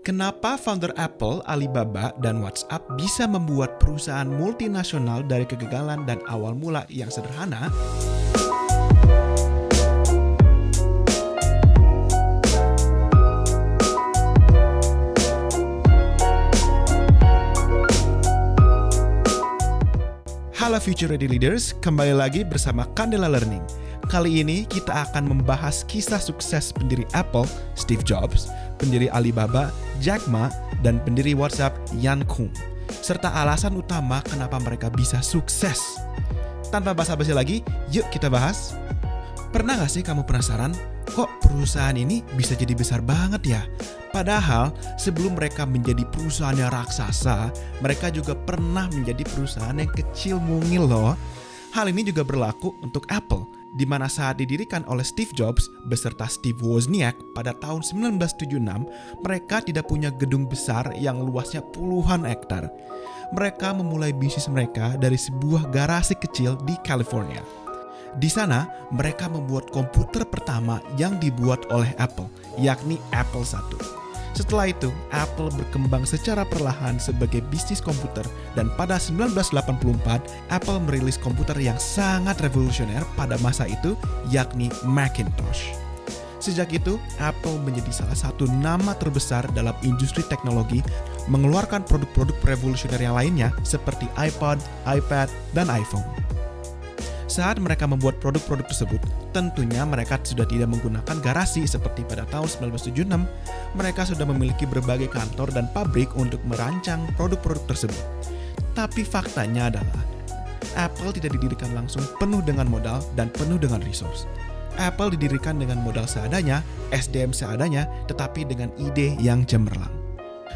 Kenapa founder Apple, Alibaba, dan WhatsApp bisa membuat perusahaan multinasional dari kegagalan dan awal mula yang sederhana? Halo Future Ready Leaders, kembali lagi bersama Candela Learning. Kali ini kita akan membahas kisah sukses pendiri Apple, Steve Jobs, pendiri Alibaba, Jack Ma, dan pendiri WhatsApp, Yan Kuang, serta alasan utama kenapa mereka bisa sukses. Tanpa basa-basi lagi, yuk kita bahas. Pernah gak sih kamu penasaran, kok perusahaan ini bisa jadi besar banget ya? Padahal sebelum mereka menjadi perusahaan yang raksasa, mereka juga pernah menjadi perusahaan yang kecil mungil loh. Hal ini juga berlaku untuk Apple, di mana saat didirikan oleh Steve Jobs beserta Steve Wozniak pada tahun 1976, mereka tidak punya gedung besar yang luasnya puluhan hektar. Mereka memulai bisnis mereka dari sebuah garasi kecil di California. Di sana, mereka membuat komputer pertama yang dibuat oleh Apple, yakni Apple I. Setelah itu, Apple berkembang secara perlahan sebagai bisnis komputer dan pada 1984, Apple merilis komputer yang sangat revolusioner pada masa itu, yakni Macintosh. Sejak itu, Apple menjadi salah satu nama terbesar dalam industri teknologi, mengeluarkan produk-produk revolusioner yang lainnya seperti iPod, iPad, dan iPhone. Saat mereka membuat produk-produk tersebut, tentunya mereka sudah tidak menggunakan garasi seperti pada tahun 1976. Mereka sudah memiliki berbagai kantor dan pabrik untuk merancang produk-produk tersebut. Tapi faktanya adalah, Apple tidak didirikan langsung penuh dengan modal dan penuh dengan resource. Apple didirikan dengan modal seadanya, SDM seadanya, tetapi dengan ide yang cemerlang.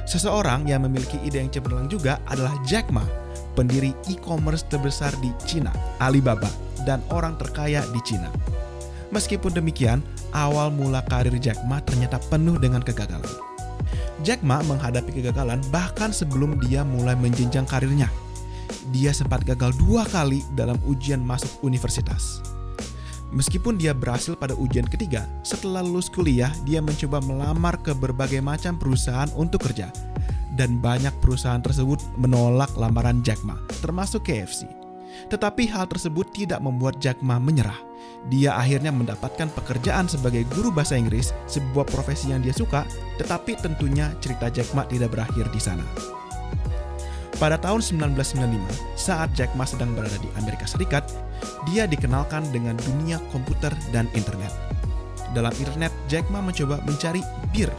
Seseorang yang memiliki ide yang cemerlang juga adalah Jack Ma, pendiri e-commerce terbesar di Cina, Alibaba, dan orang terkaya di Cina. Meskipun demikian, awal mula karir Jack Ma ternyata penuh dengan kegagalan. Jack Ma menghadapi kegagalan bahkan sebelum dia mulai menjenjang karirnya. Dia sempat gagal 2 kali dalam ujian masuk universitas. Meskipun dia berhasil pada ujian ketiga, setelah lulus kuliah, dia mencoba melamar ke berbagai macam perusahaan untuk kerja. Dan banyak perusahaan tersebut menolak lamaran Jack Ma, termasuk KFC. Tetapi hal tersebut tidak membuat Jack Ma menyerah. Dia akhirnya mendapatkan pekerjaan sebagai guru bahasa Inggris, sebuah profesi yang dia suka, tetapi tentunya cerita Jack Ma tidak berakhir di sana. Pada tahun 1995, saat Jack Ma sedang berada di Amerika Serikat, dia dikenalkan dengan dunia komputer dan internet. Dalam internet, Jack Ma mencoba mencari bir,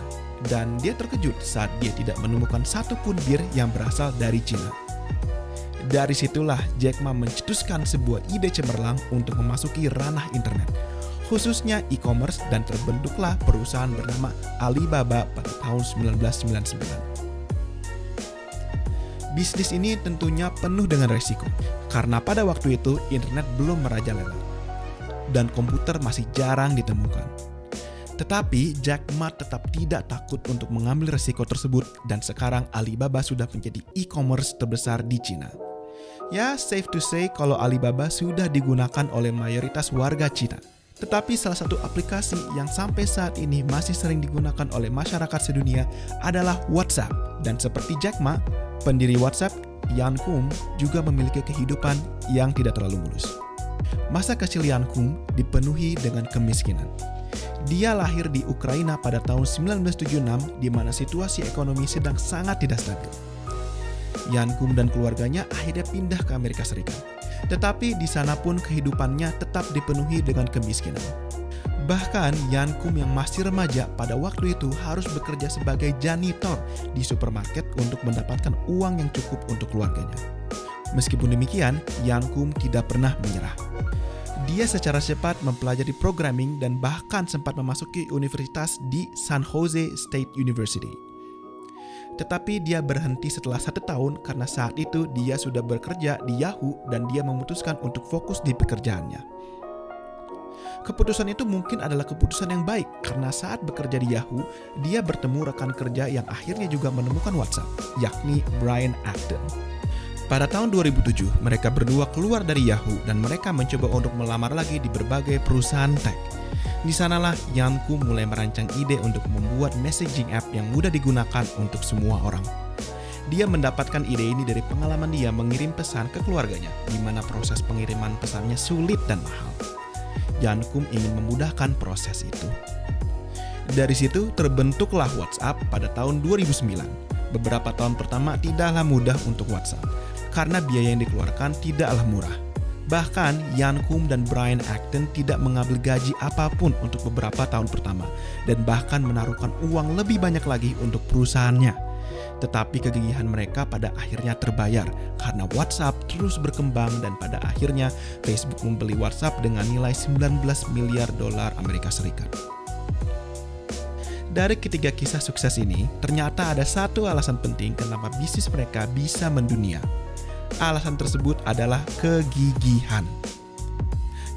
dan dia terkejut saat dia tidak menemukan satupun bir yang berasal dari Cina. Dari situlah Jack Ma mencetuskan sebuah ide cemerlang untuk memasuki ranah internet, khususnya e-commerce, dan terbentuklah perusahaan bernama Alibaba pada tahun 1999. Bisnis ini tentunya penuh dengan resiko, karena pada waktu itu internet belum merajalela, dan komputer masih jarang ditemukan. Tetapi Jack Ma tetap tidak takut untuk mengambil resiko tersebut, dan sekarang Alibaba sudah menjadi e-commerce terbesar di Cina. Ya, safe to say kalau Alibaba sudah digunakan oleh mayoritas warga Cina. Tetapi salah satu aplikasi yang sampai saat ini masih sering digunakan oleh masyarakat sedunia adalah WhatsApp. Dan seperti Jack Ma, pendiri WhatsApp, Yan Kuang, juga memiliki kehidupan yang tidak terlalu mulus. Masa kecil Yan Kuang dipenuhi dengan kemiskinan. Dia lahir di Ukraina pada tahun 1976, di mana situasi ekonomi sedang sangat tidak stabil. Yan Kuang dan keluarganya akhirnya pindah ke Amerika Serikat. Tetapi di sana pun kehidupannya tetap dipenuhi dengan kemiskinan. Bahkan Yan Kuang yang masih remaja pada waktu itu harus bekerja sebagai janitor di supermarket untuk mendapatkan uang yang cukup untuk keluarganya. Meskipun demikian, Yan Kuang tidak pernah menyerah. Dia secara cepat mempelajari programming dan bahkan sempat memasuki universitas di San Jose State University. Tetapi dia berhenti setelah 1 tahun karena saat itu dia sudah bekerja di Yahoo dan dia memutuskan untuk fokus di pekerjaannya. Keputusan itu mungkin adalah keputusan yang baik karena saat bekerja di Yahoo, dia bertemu rekan kerja yang akhirnya juga menemukan WhatsApp, yakni Brian Acton. Pada tahun 2007, mereka berdua keluar dari Yahoo dan mereka mencoba untuk melamar lagi di berbagai perusahaan tech. Di sanalah Yan Koum mulai merancang ide untuk membuat messaging app yang mudah digunakan untuk semua orang. Dia mendapatkan ide ini dari pengalaman dia mengirim pesan ke keluarganya, di mana proses pengiriman pesannya sulit dan mahal. Yan Koum ingin memudahkan proses itu. Dari situ terbentuklah WhatsApp pada tahun 2009. Beberapa tahun pertama tidaklah mudah untuk WhatsApp, karena biaya yang dikeluarkan tidaklah murah. Bahkan, Yan Koum dan Brian Acton tidak mengambil gaji apapun untuk beberapa tahun pertama, dan bahkan menaruhkan uang lebih banyak lagi untuk perusahaannya. Tetapi kegigihan mereka pada akhirnya terbayar, karena WhatsApp terus berkembang dan pada akhirnya Facebook membeli WhatsApp dengan nilai 19 miliar dolar Amerika Serikat. Dari ketiga kisah sukses ini, ternyata ada satu alasan penting kenapa bisnis mereka bisa mendunia. Alasan tersebut adalah kegigihan.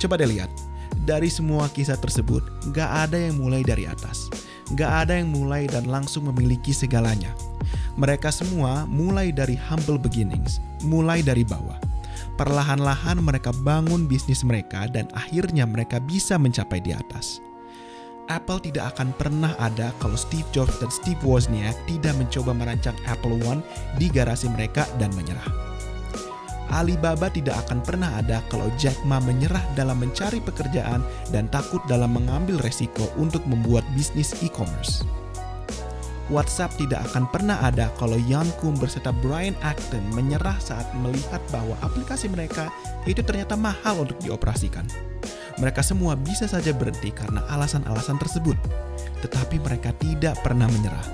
Coba deh lihat, dari semua kisah tersebut, gak ada yang mulai dari atas. Gak ada yang mulai dan langsung memiliki segalanya. Mereka semua mulai dari humble beginnings, mulai dari bawah. Perlahan-lahan mereka bangun bisnis mereka dan akhirnya mereka bisa mencapai di atas. Apple tidak akan pernah ada kalau Steve Jobs dan Steve Wozniak tidak mencoba merancang Apple One di garasi mereka dan menyerah. Alibaba tidak akan pernah ada kalau Jack Ma menyerah dalam mencari pekerjaan dan takut dalam mengambil resiko untuk membuat bisnis e-commerce. WhatsApp tidak akan pernah ada kalau Yan Koum berserta Brian Acton menyerah saat melihat bahwa aplikasi mereka itu ternyata mahal untuk dioperasikan. Mereka semua bisa saja berhenti karena alasan-alasan tersebut, tetapi mereka tidak pernah menyerah.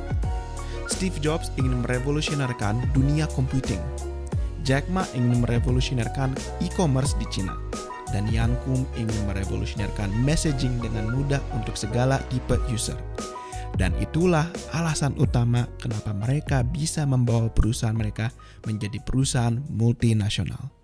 Steve Jobs ingin merevolusionerkan dunia computing. Jack Ma ingin merevolusionerkan e-commerce di Cina, dan Yan Koum ingin merevolusionerkan messaging dengan mudah untuk segala tipe user. Dan itulah alasan utama kenapa mereka bisa membawa perusahaan mereka menjadi perusahaan multinasional.